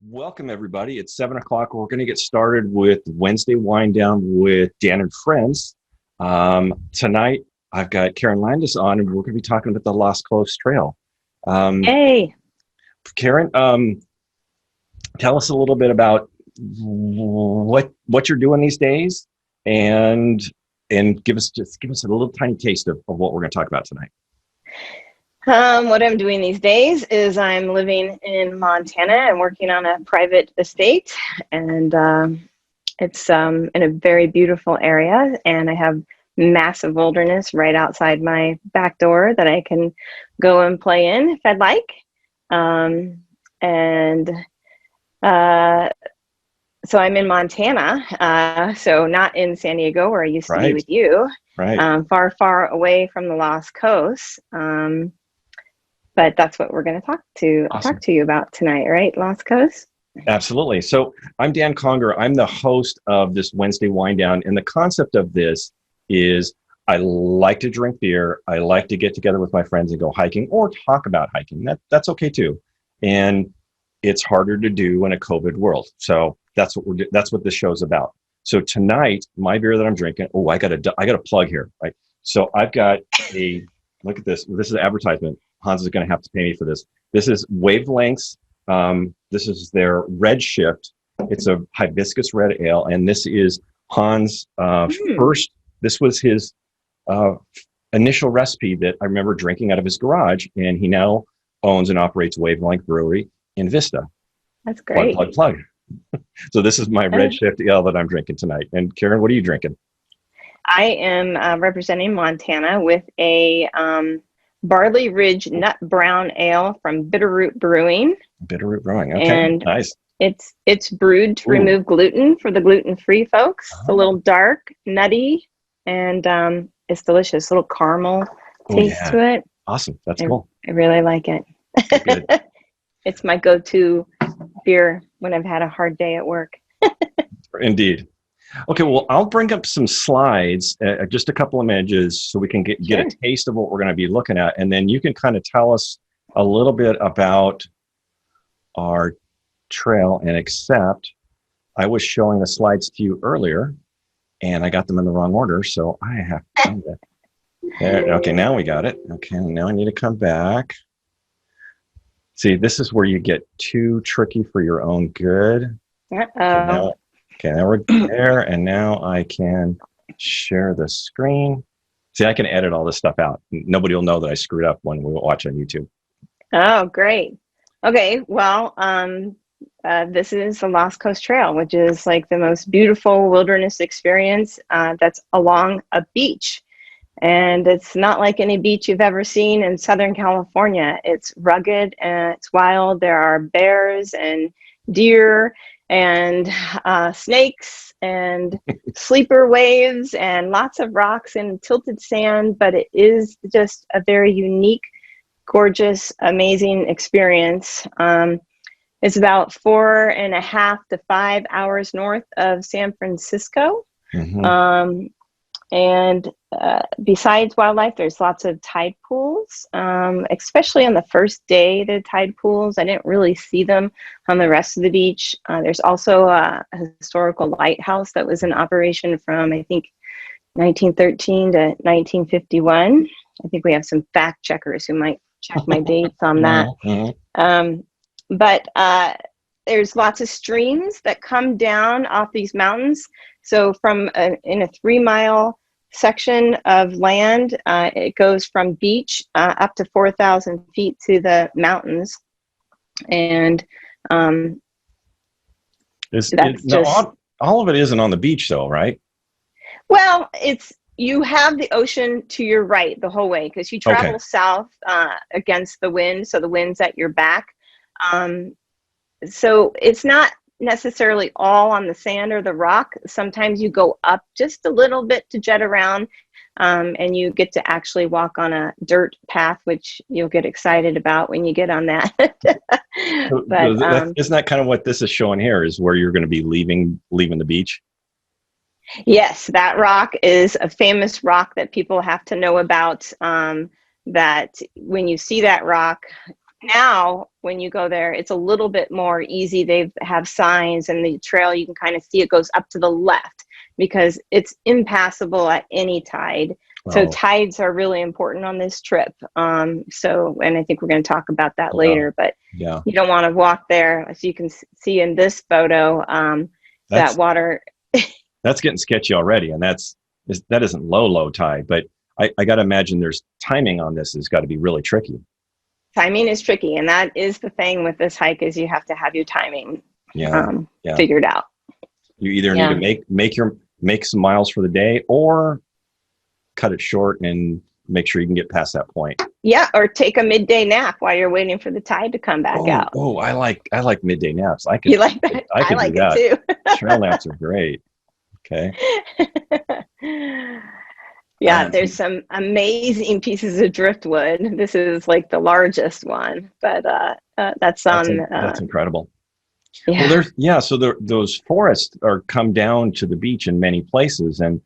Welcome, everybody. It's 7 o'clock. We're going to get started with Wednesday Wind Down with Dan and Friends. Tonight, I've got Karen Landis on, and we're going to be talking about the Lost Coast Trail. Hey. Karen, tell us a little bit about what you're doing these days, and give us a little tiny taste of what we're going to talk about tonight. What I'm doing these days is I'm living in Montana and working on a private estate, and it's in a very beautiful area, and I have massive wilderness right outside my back door that I can go and play in if I'd like. So I'm in Montana, so not in San Diego where I used to be with you, far, far away from the Lost Coast. But that's what we're going to talk to you about tonight, right? Lost Coast? Absolutely. So I'm Dan Conger. I'm the host of this Wednesday Wind Down. And the concept of this is I like to drink beer. I like to get together with my friends and go hiking or talk about hiking. That's okay too. And it's harder to do in a COVID world. So that's what this show's about. So tonight, my beer that I'm drinking, I got a plug here, right? So I've got look at this. This is an advertisement. Hans is going to have to pay me for this. This is Wavelengths. This is their Red Shift. It's a hibiscus red ale, and this is Hans' first. This was his initial recipe that I remember drinking out of his garage, and he now owns and operates Wavelength Brewery in Vista. That's great. Plug. So this is my Red Shift ale that I'm drinking tonight. And Karen, what are you drinking? I am representing Montana with a Barley Ridge Nut Brown Ale from Bitterroot Brewing. Bitterroot Brewing, okay, and nice. It's brewed to remove gluten for the gluten-free folks. It's a little dark, nutty, and it's delicious. A little caramel taste to it. Awesome, that's cool. I really like it. Good. It's my go-to beer when I've had a hard day at work. Indeed. Okay, well, I'll bring up some slides, just a couple of images, so we can get a taste of what we're going to be looking at, and then you can kind of tell us a little bit about our trail. And except I was showing the slides to you earlier, and I got them in the wrong order, so I have to find it. There, okay, now we got it. Okay, now I need to come back. See, this is where you get too tricky for your own good. Okay, now we're there, and now I can share the screen. See, I can edit all this stuff out. Nobody will know that I screwed up when we watch on YouTube. Oh, great. Okay, well, this is the Lost Coast Trail, which is like the most beautiful wilderness experience that's along a beach. And it's not like any beach you've ever seen in Southern California. It's rugged and it's wild. There are bears and deer and snakes and sleeper waves and lots of rocks and tilted sand, but it is just a very unique, gorgeous, amazing experience. It's about 4.5 to 5 hours north of San Francisco. Mm-hmm. And besides wildlife, there's lots of tide pools, especially on the first day, the tide pools. I didn't really see them on the rest of the beach. There's also a historical lighthouse that was in operation from, I think, 1913 to 1951. I think we have some fact checkers who might check my dates on that. Mm-hmm. But there's lots of streams that come down off these mountains. So from in a 3-mile section of land, it goes from beach up to 4,000 feet to the mountains. And all of it isn't on the beach though, right? Well, you have the ocean to your right the whole way because you travel south against the wind. So the wind's at your back. So it's not necessarily all on the sand or the rock. Sometimes you go up just a little bit to jet around, and you get to actually walk on a dirt path, which you'll get excited about when you get on that. But isn't that kind of what this is showing here, is where you're going to be leaving the beach? Yes, that rock is a famous rock that people have to know about, that when you see that rock, Now, when you go there, it's a little bit more easy. They have signs, and the trail, you can kind of see it goes up to the left because it's impassable at any tide. So Oh, tides are really important on this trip. And I think we're going to talk about that yeah, later, but yeah. you don't want to walk there. As you can see in this photo, that That's water. that's getting sketchy already, and that isn't low tide, but I got to imagine there's timing on this has got to be really tricky. Timing is tricky, and that is the thing with this hike is you have to have your timing Yeah, yeah. figured out. You either need Yeah. to make some miles for the day, or cut it short and make sure you can get past that point. Yeah, or take a midday nap while you're waiting for the tide to come back out. Oh, I like midday naps. You like that? I I could like do that. it too. Trail naps are great. Okay. Yeah, there's some amazing pieces of driftwood. This is like the largest one, but that's on. That's incredible. Yeah. Well, so those forests are come down to the beach in many places, and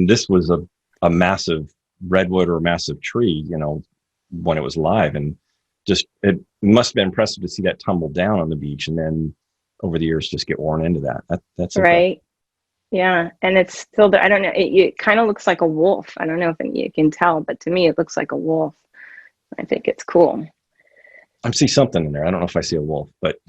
this was a massive redwood or a massive tree, when it was live, and just it must have been impressive to see that tumble down on the beach, and then over the years just get worn into that. That's impressive. Right. Yeah, and it's still there. I don't know. It kind of looks like a wolf. I don't know if you can tell, but to me, it looks like a wolf. I think it's cool. I see something in there. I don't know if I see a wolf, but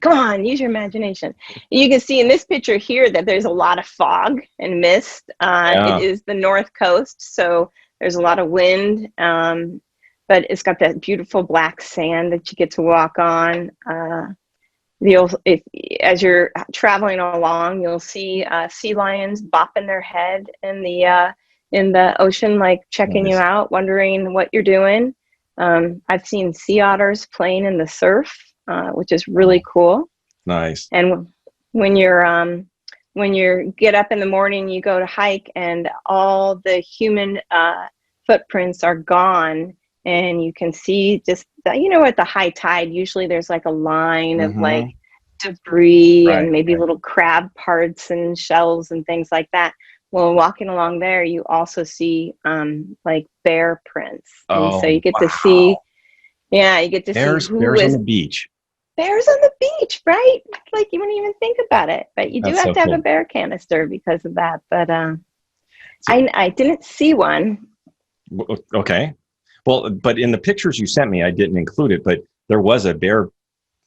Come on, use your imagination. You can see in this picture here that there's a lot of fog and mist. Yeah. It is the North Coast, so there's a lot of wind, but it's got that beautiful black sand that you get to walk on. As you're traveling along, you'll see sea lions bopping their head in the ocean, like checking you Nice. out, wondering what you're doing. I've seen sea otters playing in the surf, which is really cool. Nice. And when you get up in the morning, you go to hike, and all the human footprints are gone, and you can see just at the high tide, usually there's like a line of like debris and maybe little crab parts and shells and things like that. Well, walking along there, you also see like bear prints, and so you get to see. Yeah, you get to Bears see on the beach. bears on the beach, right? Like you wouldn't even think about it, but you do That's have so to have cool. a bear canister because of that. But I didn't see one. Okay. Well, but in the pictures you sent me, I didn't include it, but there was a bear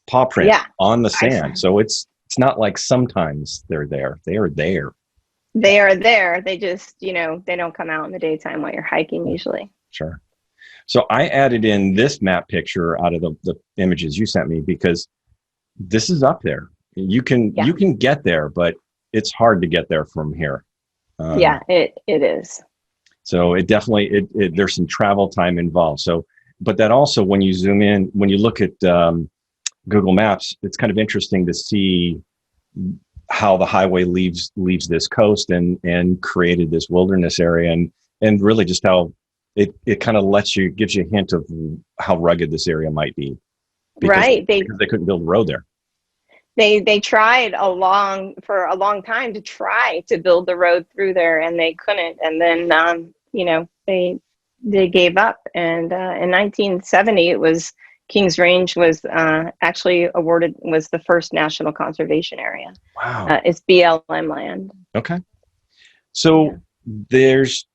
paw print on the sand. So it's not like sometimes they're there. They are there. They are there. They just, they don't come out in the daytime while you're hiking usually. Sure. So I added in this map picture out of the images you sent me because this is up there. You can get there, but it's hard to get there from here. It is. So it definitely there's some travel time involved. So, but that also when you zoom in, when you look at Google Maps, it's kind of interesting to see how the highway leaves this coast and created this wilderness area, and really just how it kind of gives you a hint of how rugged this area might be. Because they couldn't build a road there. They tried for a long time to try to build the road through there, and they couldn't. And then they gave up. And in 1970, it was Kings Range was actually was the first national conservation area. Wow. It's BLM land. Okay. So there's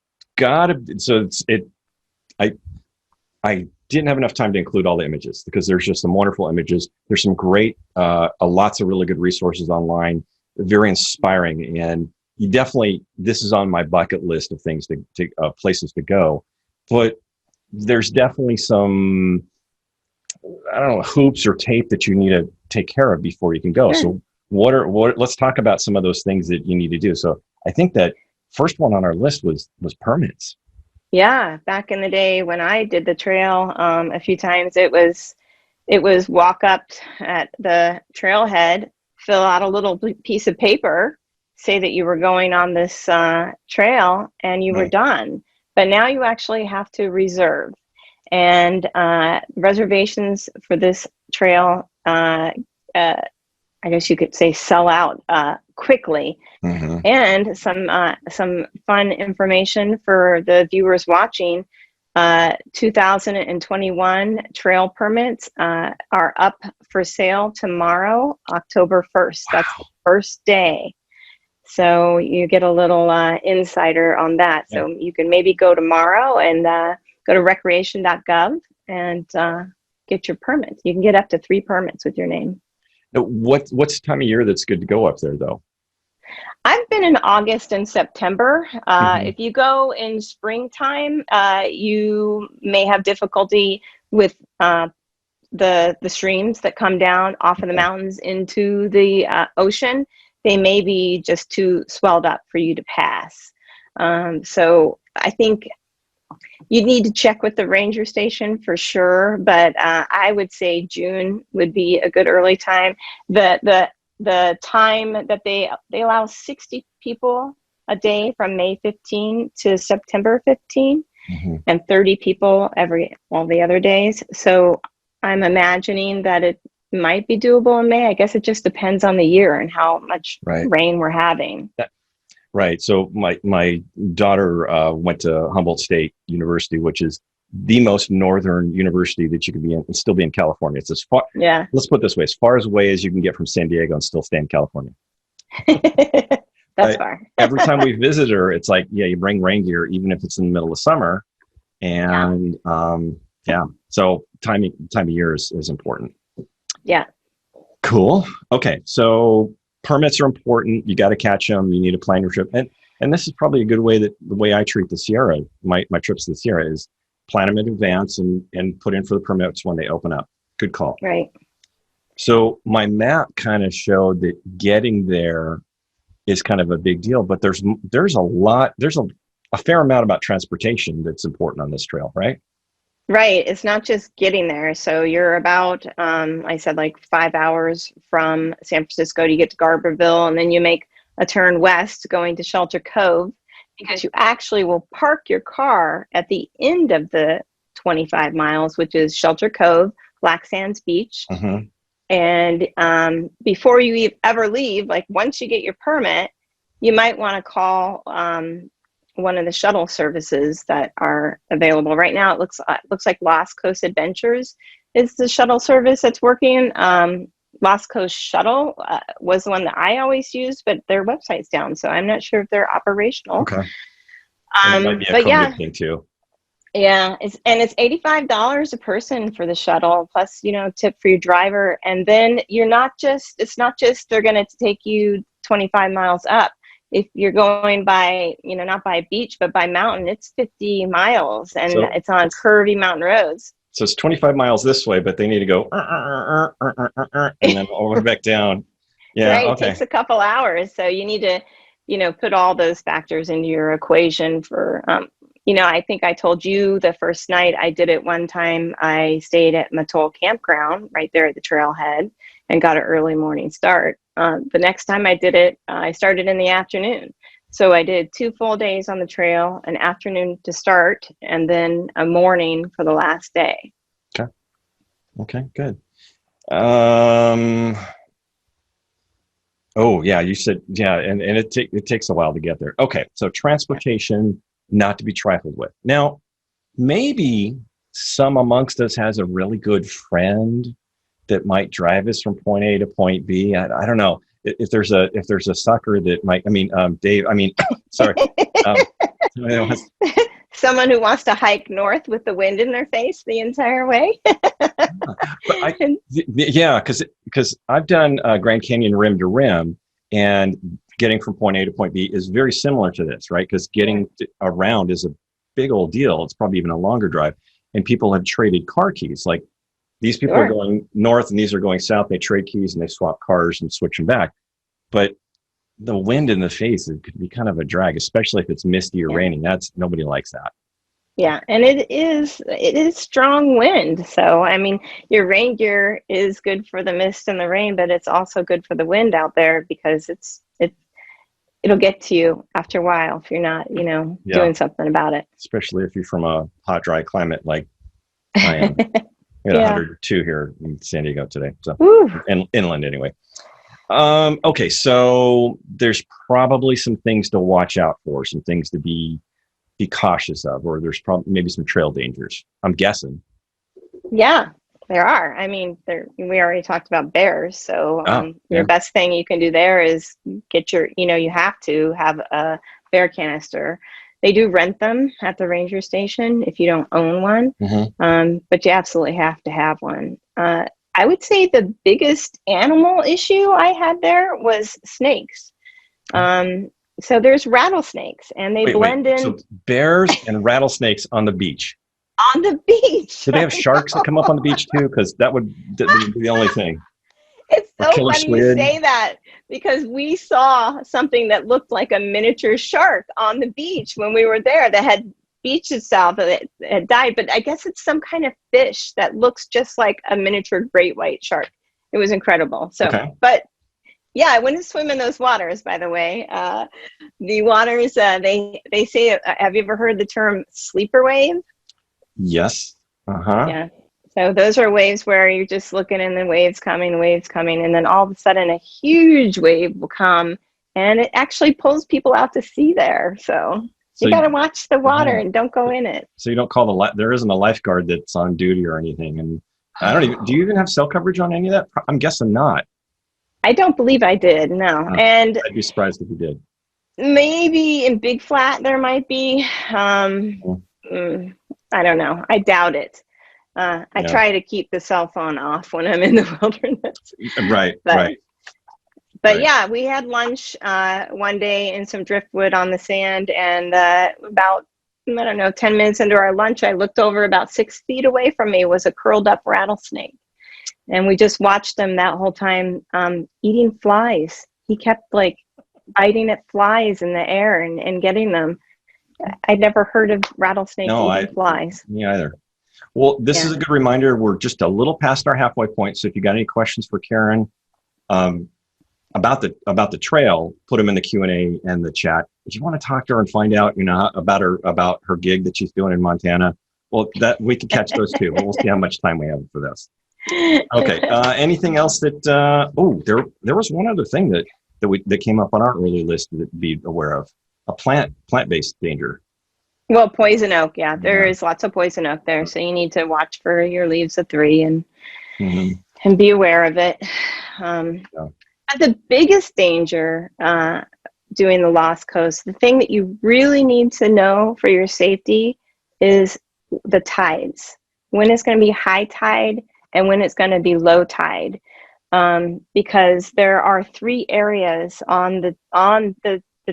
I didn't have enough time to include all the images because there's just some wonderful images. There's some great, lots of really good resources online, very inspiring. And this is on my bucket list of things places to go, but there's definitely some, I don't know, hoops or tape that you need to take care of before you can go. Sure. So let's talk about some of those things that you need to do. So I think that first one on our list was permits. Yeah, back in the day when I did the trail a few times, it was walk up at the trailhead, fill out a little piece of paper, say that you were going on this trail, and you were done. But now you actually have to reserve. And reservations for this trail, I guess you could say, sell out quickly. Mm-hmm. And some fun information for the viewers watching. 2021 trail permits are up for sale tomorrow, October 1st. That's the first day. So you get a little insider on that. So you can maybe go tomorrow and go to recreation.gov and get your permits. You can get up to 3 permits with your name. Now, what's the time of year that's good to go up there, though? I've been in August and September. If you go in springtime, you may have difficulty with the streams that come down off of the mountains into the ocean. They may be just too swelled up for you to pass. So I think you need to check with the ranger station for sure, but I would say June would be a good early time. The time that they allow 60 people a day from May 15 to September 15, and 30 people all the other days. So I'm imagining that it might be doable in May. I guess it just depends on the year and how much rain we're having. Right. So my daughter went to Humboldt State University, which is the most northern university that you could be in and still be in California. It's as far, let's put it this way, as far away as you can get from San Diego and still stay in California. That's far. Every time we visit her, it's like, you bring rain gear, even if it's in the middle of summer. And so time of year is important. Yeah. Cool. Okay. So permits are important. You got to catch them. You need to plan your trip. And this is probably a good way the way I treat the Sierra, my trips to the Sierra is plan them in advance and put in for the permits when they open up. Good call. Right. So my map kind of showed that getting there is kind of a big deal, but there's a fair amount about transportation that's important on this trail, right? Right. It's not just getting there. So you're about, I said like 5 hours from San Francisco to get to Garberville, and then you make a turn west going to Shelter Cove, because you actually will park your car at the end of the 25 miles, which is Shelter Cove, Black Sands Beach. And before you ever leave, like once you get your permit, you might want to call one of the shuttle services that are available right now. It looks like Lost Coast Adventures is the shuttle service that's working. Lost Coast Shuttle was the one that I always used, but their website's down, so I'm not sure if they're operational. Okay. It might be a COVID thing too. Yeah, it's $85 a person for the shuttle, plus tip for your driver, and then it's not just they're going to take you 25 miles up. If you're going by, not by beach, but by mountain, it's 50 miles, and it's on curvy mountain roads. So it's 25 miles this way, but they need to go and then over back down. Yeah, right. Okay. It takes a couple hours, so you need to, put all those factors into your equation for. I think I told you the first night I did it one time. I stayed at Mattole Campground right there at the trailhead and got an early morning start. The next time I did it, I started in the afternoon. So I did 2 full days on the trail, an afternoon to start, and then a morning for the last day. Okay, good. You said, and it takes a while to get there. Okay, so transportation, not to be trifled with. Now, maybe some amongst us has a really good friend that might drive us from point A to point B. I don't know if there's a sucker that might. Dave. Sorry. Someone who wants to hike north with the wind in their face the entire way. Because I've done Grand Canyon rim to rim, and getting from point A to point B is very similar to this, right? Because getting around is a big old deal. It's probably even a longer drive, and people have traded car keys. Like these people are going north and these are going south. They trade keys and they swap cars and switch them back. But the wind in the face, it could be kind of a drag, especially if it's misty or raining. Nobody likes that. Yeah, and it is strong wind. So your rain gear is good for the mist and the rain, but it's also good for the wind out there, because it'll get to you after a while if you're not doing something about it. Especially if you're from a hot, dry climate like I am. We had 102 here in San Diego today, so inland anyway. Okay, so there's probably some things to watch out for, some things to be be cautious of, or there's probably maybe some trail dangers? I'm guessing. Yeah, there are. I mean, we already talked about bears. So your best thing you can do there is get you have to have a bear canister. They do rent them at the ranger station if you don't own one, but you absolutely have to have one. I would say the biggest animal issue I had there was snakes. So there's rattlesnakes, and they blend in. So bears and rattlesnakes on the beach. On the beach. Do they have sharks that come up on the beach too? Because that would be the only thing. It's so funny you say that, because we saw something that looked like a miniature shark on the beach when we were there that had beach itself that had died. But I guess it's some kind of fish that looks just like a miniature great white shark. It was incredible. So, but yeah, I wouldn't swim in those waters, by the way. The waters, they say, have you ever heard the term sleeper wave? Yes. Yeah. So those are waves where you're just looking and the waves coming, and then all of a sudden a huge wave will come, and it actually pulls people out to sea there. So you got to watch the water and don't go in it. So you don't call there isn't a lifeguard that's on duty or anything. And do you even have cell coverage on any of that? I'm guessing not. I don't believe I did. No. And I'd be surprised if you did. Maybe in Big Flat there might be. I don't know. I doubt it. I try to keep the cell phone off when I'm in the wilderness. Right. But yeah, we had lunch one day in some driftwood on the sand, and about, 10 minutes into our lunch, I looked over. About 6 feet away from me was a curled up rattlesnake. And we just watched him that whole time eating flies. He kept biting at flies in the air and getting them. I'd never heard of rattlesnakes eating flies. Me either. Well, this is a good reminder. We're just a little past our halfway point. So if you got any questions for Karen about the trail, put them in the Q&A and the chat. If you want to talk to her and find out, about her gig that she's doing in Montana, well, that we can catch those too. But we'll see how much time we have for this. Okay. Anything else that? There was one other thing that came up on our early list to be aware of. A plant-based danger. Well, poison oak, there is lots of poison oak there, so you need to watch for your leaves of 3 and be aware of it. The biggest danger doing the Lost Coast, the thing that you really need to know for your safety is the tides. When it's going to be high tide and when it's going to be low tide, because there are 3 areas on the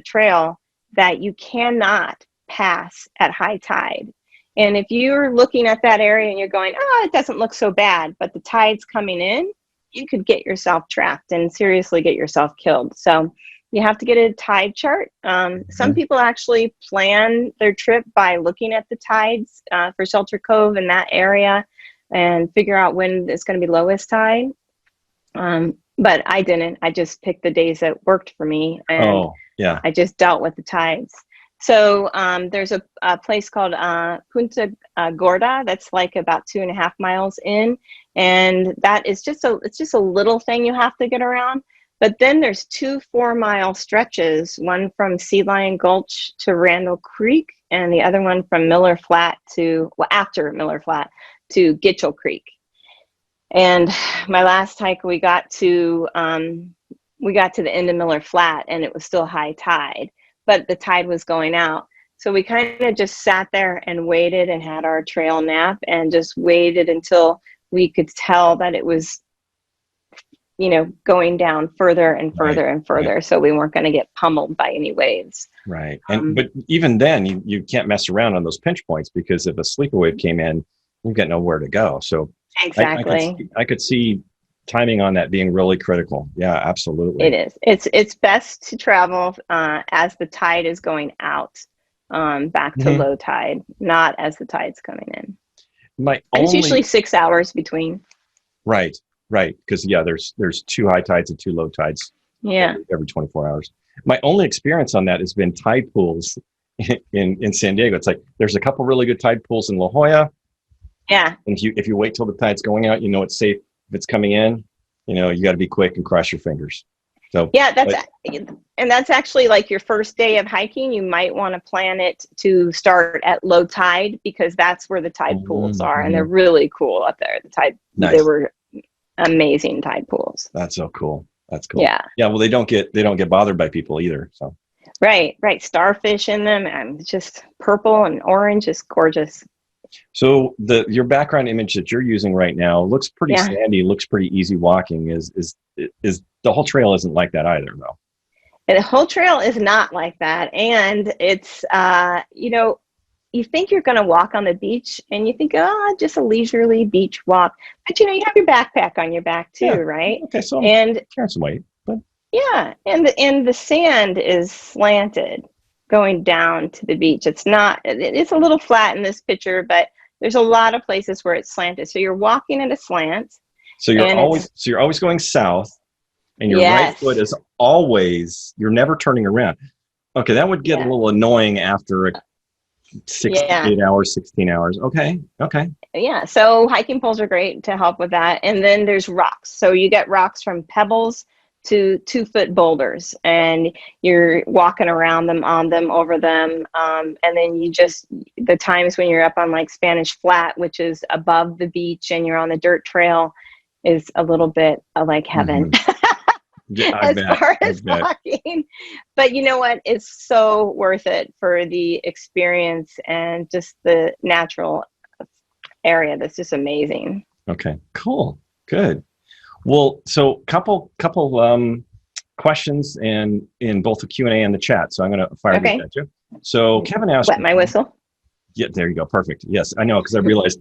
trail that you cannot pass at high tide. And if you're looking at that area and you're going, it doesn't look so bad, but the tide's coming in, you could get yourself trapped and seriously get yourself killed. So you have to get a tide chart. Some people actually plan their trip by looking at the tides for Shelter Cove in that area and figure out when it's going to be lowest tide. But I didn't. I just picked the days that worked for me, and I just dealt with the tides. So there's a place called Punta Gorda that's about 2.5 miles in, and that is just a little thing you have to get around. But then there's 2 4-mile stretches, one from Sea Lion Gulch to Randall Creek, and the other one from Miller Flat after Miller Flat to Gitchell Creek. And my last hike, we got to the end of Miller Flat, and it was still high tide, but the tide was going out. So we kind of just sat there and waited and had our trail nap and just waited until we could tell that it was, going down further and further and further. Right. So we weren't going to get pummeled by any waves. Right. But even then you can't mess around on those pinch points, because if a sleeper wave came in, you've got nowhere to go. So exactly. I could see timing on that being really critical. Yeah, absolutely. It is. It's best to travel as the tide is going out, back to low tide, not as the tide's coming in. It's usually 6 hours between. Right. Because there's 2 high tides and 2 low tides. Yeah. Every 24 hours. My only experience on that has been tide pools in San Diego. It's there's a couple really good tide pools in La Jolla. Yeah. And if you wait till the tide's going out, it's safe. If it's coming in, you got to be quick and cross your fingers. So Yeah, but, and that's actually like your first day of hiking. You might want to plan it to start at low tide because that's where the tide pools are, and they're mhm. really cool up there. They Nice. were amazing tide pools. That's so cool. That's cool. Yeah, Yeah. Well, they don't get bothered by people either. So. right, right. Starfish in them, and just purple and orange is gorgeous. So your background image that you're using right now looks pretty Yeah. sandy, looks pretty easy walking. Is the whole trail isn't like that either though. And the whole trail is not like that. And it's, you think you're going to walk on the beach and you think, oh, just a leisurely beach walk. But, you have your backpack on your back too, Yeah. right? Okay. So I'm And carrying some weight, but yeah, and the sand is slanted going down to the beach. It's not, it's a little flat in this picture, but there's a lot of places where it's slanted. So you're walking at a slant so you're and always it's, so you're always going south, and your right foot yes, is always you're never turning around. Okay, that would get a yeah, little annoying after six to yeah. 8 hours, 16 hours. Okay. Okay. Yeah, so hiking poles are great to help with that. And then there's rocks. So you get rocks from pebbles to 2-foot boulders, and you're walking around them, on them, over them. And then the times when you're up on like Spanish Flat, which is above the beach, and you're on the dirt trail, is a little bit like heaven. Hmm. Yeah, I As bet. far I as bet. walking. But you know what? It's so worth it for the experience and just the natural area that's just amazing. Okay. Cool. Good. Well, so couple questions and in both the Q&A and the chat. So I'm going to fire these Okay. at you. So Kevin asked, Wet my whistle. yeah, there you go. Perfect. Yes, I know because I realized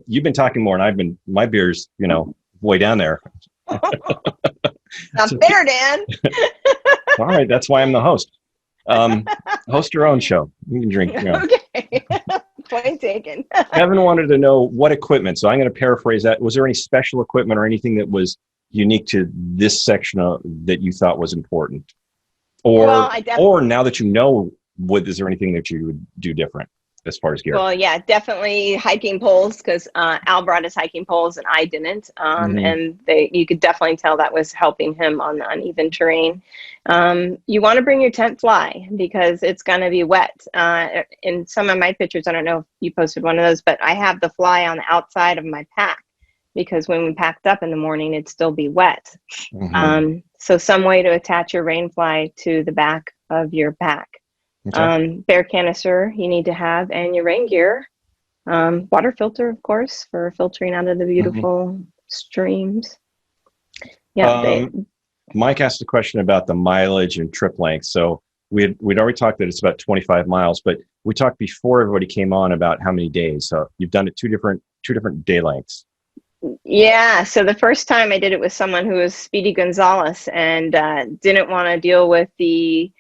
you've been talking more and my beer's, way down there. Not So, fair, Dan. all right, that's why I'm the host. Host your own show. You can drink. Okay. Point taken. Kevin wanted to know what equipment. So I'm going to paraphrase that. Was there any special equipment or anything that was unique to this section that you thought was important? Well, Or now that you know, is there anything that you would do different as far as gear? Well, yeah, definitely hiking poles because Al brought his hiking poles and I didn't. Mhm. And you could definitely tell that was helping him on the uneven terrain. You want to bring your tent fly because it's going to be wet. In some of my pictures, I don't know if you posted one of those, but I have the fly on the outside of my pack because when we packed up in the morning, it'd still be wet. Mhm. So some way to attach your rain fly to the back of your pack. Okay. Bear canister you need to have, and your rain gear. Water filter, of course, for filtering out of the Mhm. beautiful streams. Yeah, Um, Mike asked a question about the mileage and trip length. So we'd already talked that it's about 25 miles, but we talked before everybody came on about how many days. So you've done it two different day lengths. yeah. So the first time I did it with someone who was Speedy Gonzalez and didn't want to deal with the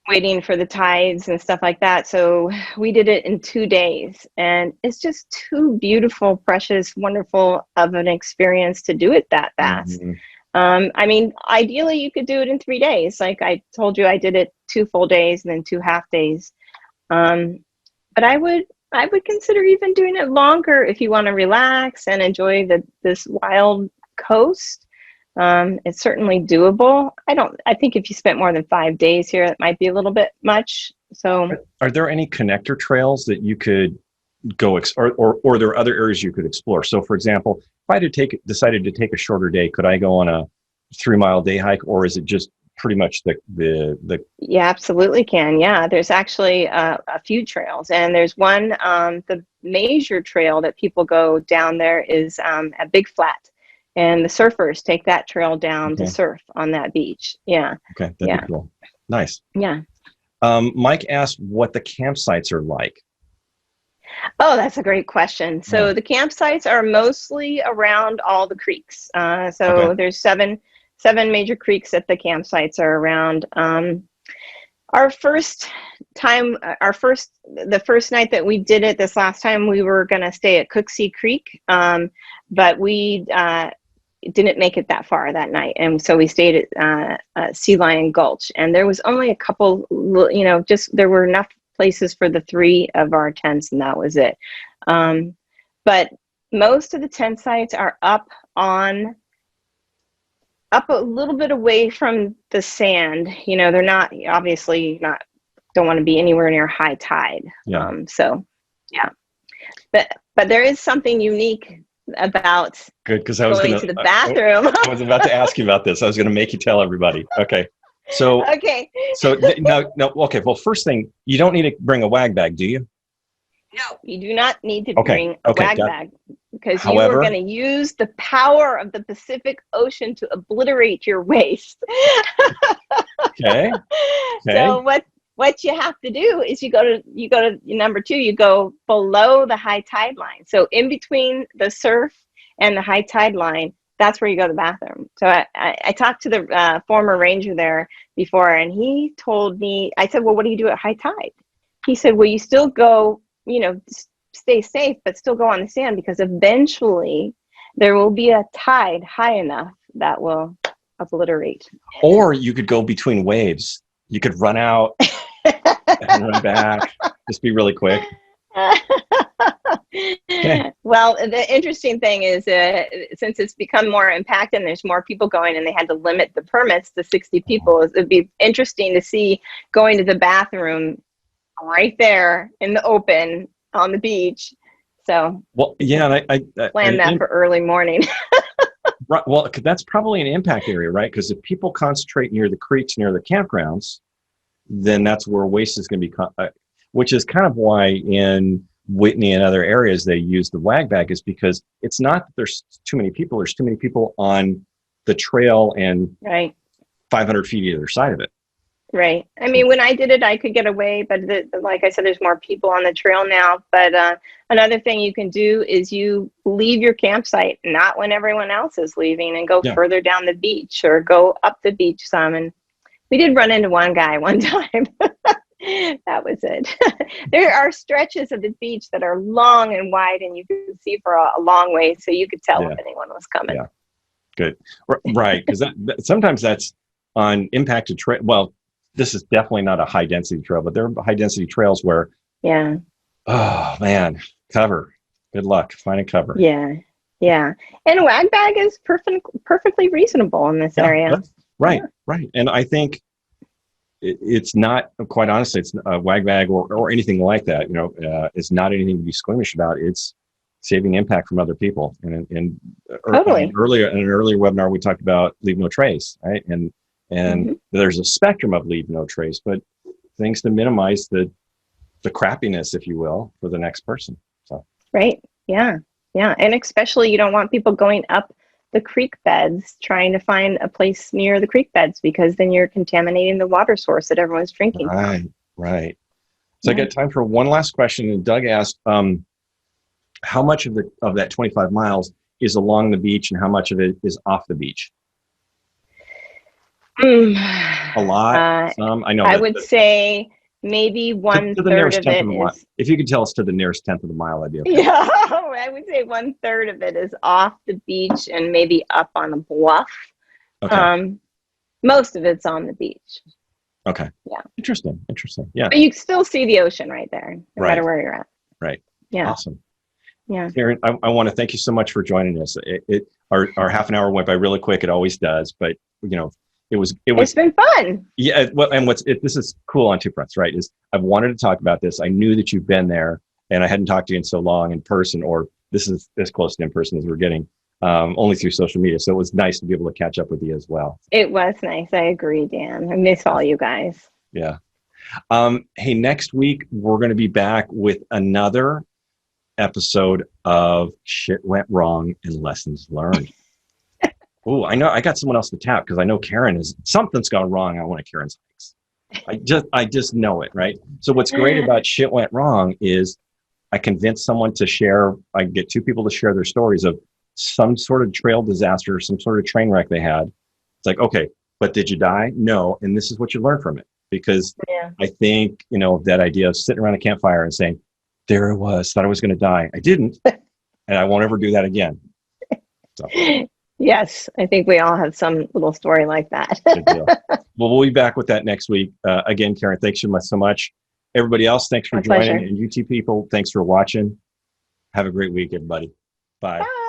waiting for the tides and stuff like that. So we did it in 2 days, and it's just too beautiful, precious, wonderful of an experience to do it that fast. Mhm. I mean, ideally you could do it in 3 days. Like I told you, I did it 2 full days and then 2 half days. But I would consider even doing it longer if you want to relax and enjoy this wild coast. It's certainly doable. I think if you spent more than 5 days here, it might be a little bit much. So Are there any connector trails that you could go or there are other areas you could explore? So, for example, if I decided to take a shorter day, could I go on a 3-mile day hike, or is it just pretty much the you absolutely can. Yeah, there's actually a few trails, and there's one. The major trail that people go down there is at Big Flat, and the surfers take that trail down to okay, surf on that beach. Yeah, okay, that'd yeah, be cool. Nice. yeah. Mike asked what the campsites are like. Oh, that's a great question. Yeah. So the campsites are mostly around all the creeks. Okay. So there's seven major creeks that the campsites are around. Our first time, the first night that we did it, this last time we were going to stay at Cooksey Creek, but we didn't make it that far that night, and so we stayed at Sea Lion Gulch, and there was only a couple, just there were enough places for the 3 of our tents, and that was it. But most of the tent sites are up on up a little bit away from the sand. They're not obviously not don't want to be anywhere near high tide. Yeah. So yeah, but there is something unique about Good, because I was going to the bathroom. I was about to ask you about this. I was going to make you tell everybody. Okay. So Okay. So no. Okay. Well, first thing, you don't need to bring a wag bag, do you? No, you do not need to Okay, bring a okay, wag got it. bag because you However- are going to use the power of the Pacific Ocean to obliterate your waste. Okay. So what you have to do is you go to number 2, you go below the high tide line. So in between the surf and the high tide line, that's where you go to the bathroom. So I talked to the former ranger there before, and he told me, I said, well, what do you do at high tide? He said, well, you still go, stay safe, but still go on the sand, because eventually there will be a tide high enough that will obliterate. Or you could go between waves. You could run out and run back. Just be really quick. Okay. Well, the interesting thing is, since it's become more impacted and there's more people going, and they had to limit the permits to 60 people, it'd be interesting to see going to the bathroom right there in the open on the beach. So, well, yeah, and I plan that for early morning. Right, well, that's probably an impact area, right? Because if people concentrate near the creeks, near the campgrounds, then that's where waste is going to be, which is kind of why in Whitney and other areas they use the wag bag, is because it's not that there's too many people, there's too many people on the trail and Right. 500 feet either side of it. Right. I mean, when I did it, I could get away, but like I said, there's more people on the trail now. But another thing you can do is you leave your campsite, not when everyone else is leaving, and go further down the beach or go up the beach some. And we did run into one guy one time. That was it. There are stretches of the beach that are long and wide, and you can see for a long way, so you could tell if anyone was coming. Yeah. Good. Right. Because sometimes that's on impacted trail. Well, this is definitely not a high density trail, but there are high density trails where, oh man, cover. Good luck finding cover. Yeah. Yeah. And a wag bag is perfectly reasonable in this area. Right. Right. And I think it's not, quite honestly, it's a wag bag or anything like that, it's not anything to be squeamish about. It's saving impact from other people. And Totally. Earlier in an earlier webinar, we talked about leave no trace, right? And there's a spectrum of leave no trace, but things to minimize the crappiness, if you will, for the next person. So. Right. Yeah. Yeah. And especially you don't want people going up the creek beds trying to find a place near the creek beds, because then you're contaminating the water source that everyone's drinking. Right. So I got time for one last question. And Doug asked, how much of that 25 miles is along the beach and how much of it is off the beach? A lot. Some. I know. I would say maybe one third of it is. If you could tell us to the nearest tenth of the mile, I'd be okay. Yeah, I would say 1/3 of it is off the beach and maybe up on a bluff. Okay. Most of it's on the beach. Okay. Yeah. Interesting. Yeah. But you still see the ocean right there, no matter where you're at. Right. Yeah. Awesome. Yeah. Karen, I want to thank you so much for joining us. Our half an hour went by really quick. It always does, but it's been fun. Yeah. Well, and this is cool on two fronts, right? Is I've wanted to talk about this. I knew that you've been there, and I hadn't talked to you in so long in person, or this is as close to in person as we're getting, only through social media. So it was nice to be able to catch up with you as well. It was nice. I agree, Dan. I miss all you guys. Yeah. Hey, next week we're going to be back with another episode of Shit Went Wrong and Lessons Learned. Oh, I know. I got someone else to tap because I know something's gone wrong on one of Karen's hikes. I just know it, right? So what's great about Shit Went Wrong is I convince someone to share. I get two people to share their stories of some sort of trail disaster, some sort of train wreck they had. It's like, okay, but did you die? No. And this is what you learn from it. Because I think, that idea of sitting around a campfire and saying, there I was, thought I was going to die. I didn't. And I won't ever do that again. So. Yes, I think we all have some little story like that. Good deal. Well, we'll be back with that next week. Again, Karen, thanks so much. Everybody else, thanks for joining. Pleasure. And you two people, thanks for watching. Have a great week, everybody. Bye. Bye.